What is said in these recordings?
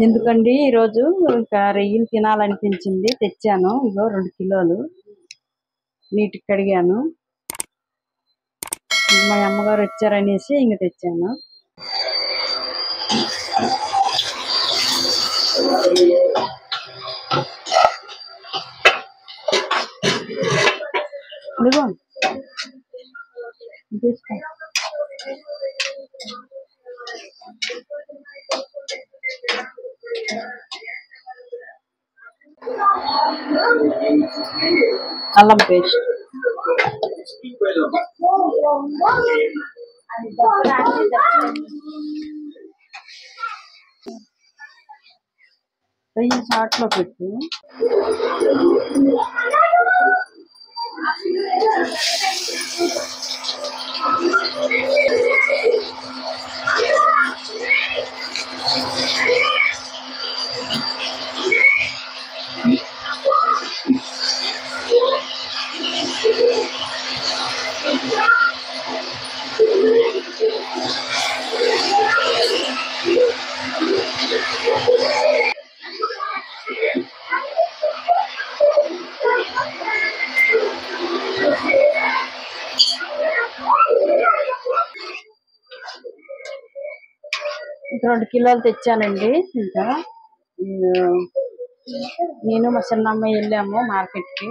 ఎందుకండి ఈరోజు ఇంకా రొయ్యలు తినాలనిపించింది, తెచ్చాను. ఇగో 2 కిలోలు నీటికి కడిగాను. మా అమ్మగారు వచ్చారనేసి ఇంక తెచ్చాను. ఇదిగో తీసుకో. అల్లం పేస్ట్, రొయ్య చాట్లో పెట్టు. ఇంకా 2 కిలోలు తెచ్చానండి. ఇంకా నేను మా చిన్నమ్మాయి వెళ్ళాము మార్కెట్కి.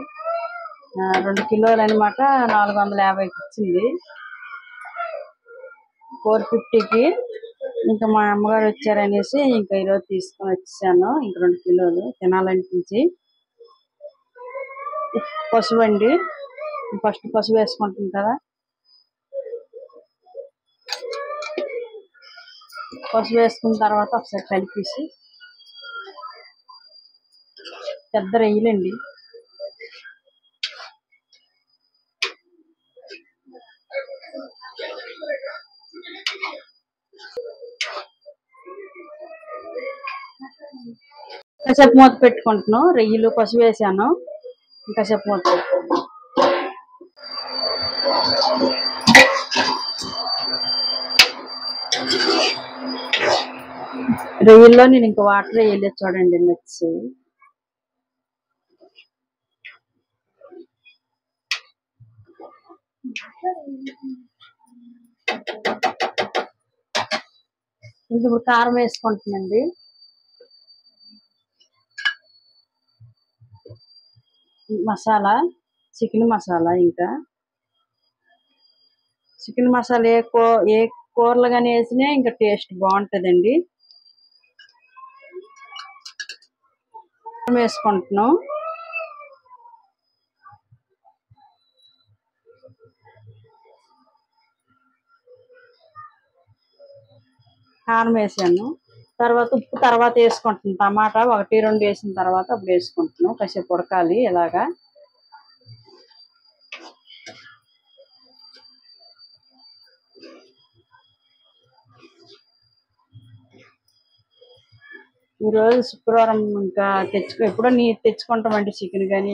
2 కిలోలు అనమాట 450కి ఇచ్చింది, 450కి. ఇంకా మా అమ్మగారు వచ్చారనేసి ఇంకా ఈరోజు తీసుకొని వచ్చాను. ఇంక 2 కిలోలు తినాలనిపించి. పసుపు అండి, ఫస్ట్ పసుపు వేసుకుంటాం కదా. పసుపు వేసుకున్న తర్వాత ఒకసారి కలిపేసి, పెద్ద రొయ్యలండి. కాసేపు మూత పెట్టుకుంటున్నాను. రొయ్యలు పసుపు వేసాను, ఇంకాసేపు మూత పెట్టుకుంటున్నాను. రొయ్యల్లో నేను ఇంకా వాటర్ వేయలేదు చూడండి, నచ్చి. ఇప్పుడు కారం వేసుకుంటున్నాండి. మసాలా, చికెన్ మసాలా. ఇంకా చికెన్ మసాలా ఏ కూరలు కానీ వేసినా ఇంకా టేస్ట్ బాగుంటుందండి. వేసుకుంటున్నాం. కారం వేసాను, తర్వాత ఉప్పు తర్వాత వేసుకుంటున్నాను. టమాటా 1, 2 వేసిన తర్వాత అప్పుడు వేసుకుంటున్నాం. కాసేపు ఉడకాలి ఇలాగా. ఈరోజు శుక్రవారం, ఇంకా ఎప్పుడో తెచ్చుకుంటామండి చికెన్ కానీ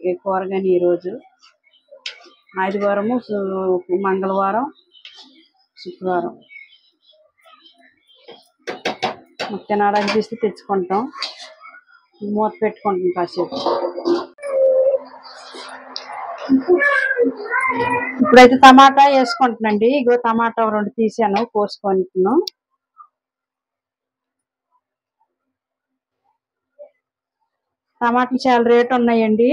ఏ కూర కానీ. ఈరోజు ఆదివారము, మంగళవారం, శుక్రవారం తినాలనిపిస్తే తెచ్చుకుంటాం. మూత పెట్టుకుంటాం కాసేపు. ఇప్పుడైతే టమాటా వేసుకుంటున్నాండి. ఇగో టమాటా 2 తీసాను, కోసుకుంటున్నాను. టమాటాలు చాలా రేటు ఉన్నాయండి,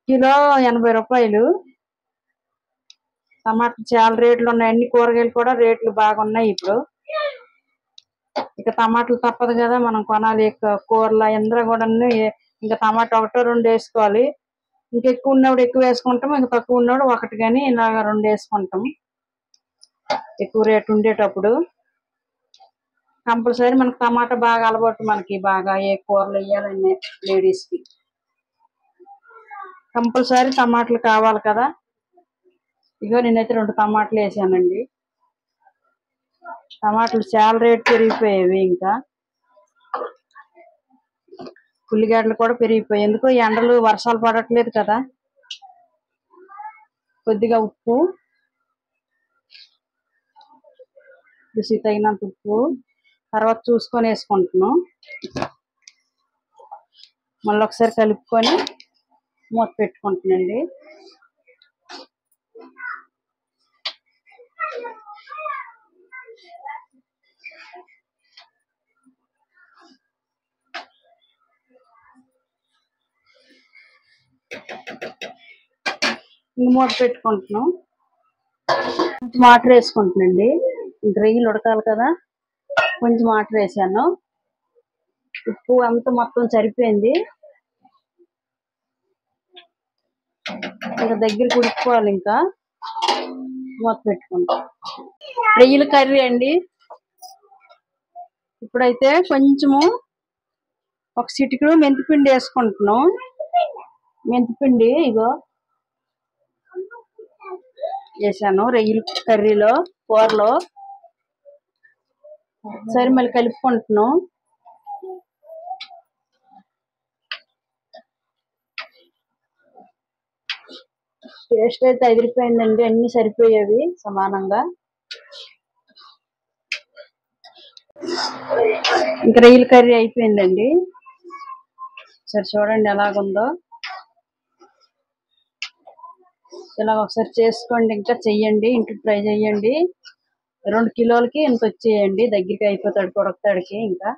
కిలో 80 రూపాయలు. టమాటాలు చాలా రేట్లు ఉన్నాయి. అన్ని కూరగాయలు కూడా రేట్లు బాగున్నాయి ఇప్పుడు. ఇక టమాటాలు తప్పదు కదా, మనం కొనాలి. కూరలు అందరూ కూడా ఇంకా టమాటా 1, 2 వేసుకోవాలి. ఇంకా ఎక్కువ ఉన్నప్పుడు ఎక్కువ వేసుకుంటాం, ఇంకా తక్కువ ఉన్నప్పుడు 1 కానీ ఇలాగ 2 వేసుకుంటాం. ఎక్కువ రేటు ఉండేటప్పుడు కంపల్సరీ మనకు టమాటా బాగా అలవాటు. మనకి బాగా ఏ కూరలు వేయాలని లేడీస్కి కంపల్సరీ టమాటాలు కావాలి కదా. ఇగో నేనైతే 2 టమాటాలు వేసానండి. టమాటాలు చాలా రేటు పెరిగిపోయేవి. ఇంకా ఉల్లిగడ్డలు కూడా పెరిగిపోయాయి. ఎందుకో ఎండలు, వర్షాలు పడట్లేదు కదా. కొద్దిగా ఉప్పు, రుచి తగినంత ఉప్పు, తర్వాత చూసుకొని వేసుకుంటున్నాం. మళ్ళీ ఒకసారి కలుపుకొని మూత పెట్టుకుంటున్నాండి. మూత పెట్టుకుంటున్నాం. వాటర్ వేసుకుంటున్నాండి. రొయ్యలు ఉడకాలి కదా, కొంచెం వాటర్ వేసాను. ఉప్పు అంతా మొత్తం సరిపోయింది. ఇంకా దగ్గరికి ఉడుకోవాలి. ఇంకా మూత పెట్టుకుంటాం. రొయ్యల కర్రీ అండి. ఇప్పుడైతే కొంచెము ఒక చిటికెడు మెంతిపిండి వేసుకుంటున్నాం. మెంతిపిండి ఇగో వేసాను రొయ్యల కర్రీలో, కూరలో. సరే మళ్ళీ కలుపుకుంటున్నాం. టేస్ట్ అయితే అదిరిపోయిందండి. అన్ని సరిపోయేవి సమానంగా. ఇంకా రొయ్యల కర్రీ అయిపోయిందండి. సరే చూడండి ఎలాగుందో. ఇలా ఒకసారి చేసుకోండి, ఇంకా చెయ్యండి, ఇంట్లో ట్రై చేయండి. 2 కిలోలకి ఇంత వచ్చేయండి. దగ్గరికి అయిపోతాడు ఉడకతాడికి. ఇంకా